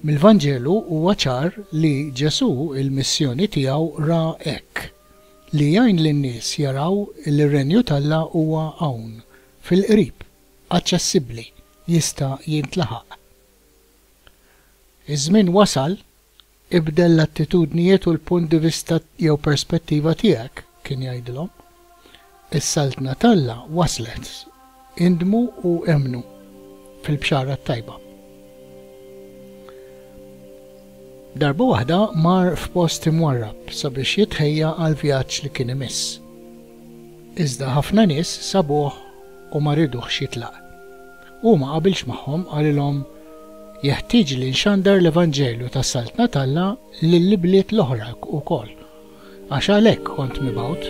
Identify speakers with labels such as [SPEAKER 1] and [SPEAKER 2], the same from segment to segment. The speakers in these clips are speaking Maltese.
[SPEAKER 1] Mill-Vanġelu huwa ċar li Ġesu il-missjoni tiegħu ra hekk li jgħin lin-nies jaraw li r-renju t'Alla huwa hawn fil-qrib, aċċessibbli, jista' jintlaħaq. Iż-żmien wasal, ibdel l-attitudnijiet u l-punt di vista jew perspettiva tiegħek kien jgħidilhom. Is-saltna t'Alla waslet, indmu u emnu fil-bxara t-tajba. Darba waħda mar f'post imwarrab sabiex jitħejja għal vjaġġ li kien imiss. Iżda ħafna nies sabuh u ma ridux jitlaq. U ma qabilx magħhom qalilhom jeħtieġ li nxandar l-Evanġelju tas-saltna t'Alla lill-bliet l-oħra wkoll għax għalhekk kont mibgħut.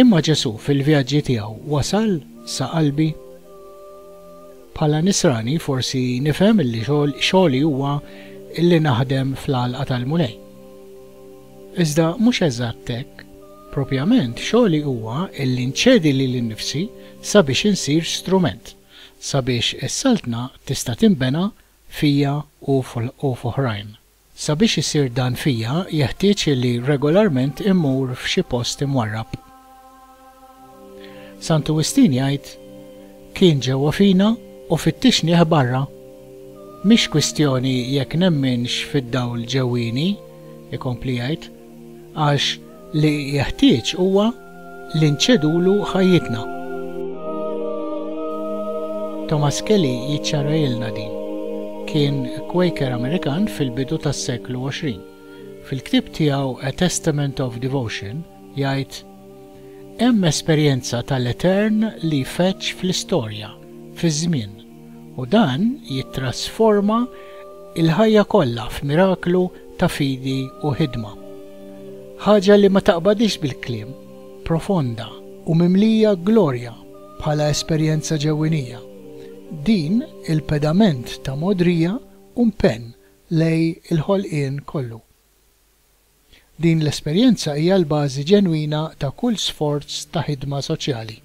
[SPEAKER 1] Imma Ġesu fil-vjaġġi tiegħu wasal sa qalbi. Bħala nisrani forsi nifhem illi xogħli huwa illi naħdem fl-għalqa tal-mulej. Iżda mhux eżatt hekk, propjament xogħli huwa illi nċedi lili nnifsi sabiex insir strument, sabiex is-saltna tista' tinbena fija u f'oħrajn. Sabiex isir dan fija jeħtieġ li regolarment immur f'xi post imwarrab. Sant Wistin jgħid kien ġewwa fina u fittixnieh barra. Mhix kwistjoni jekk nemminx fid-dawl ġewwieni, ikompli jgħid, għax li jeħtieġ huwa li nċedulu ħajjitna. Thomas Kelly jiċċarajilna din. Kien Quaker Amerikan fil-bidu tas-seklu 20. Fil-ktieb tiegħu A Testament of Devotion jgħid hemm esperjenza tal-Etern li jfeċċ fl-istorja, fiż-żmien, u dan jittrasforma il-ħajja kollha f'miraklu ta' fidi u ħidma. Ħaġa li ma taqbadix bil-kliem, profonda u mimlija glorja bħala esperjenza ġewwinija. Din il-pedament ta' modrija u mpenn lej il-ħolqien kollu. Din l-esperjenza hija l-bażi ġenwina ta' kull sforz ta' ħidma soċjali.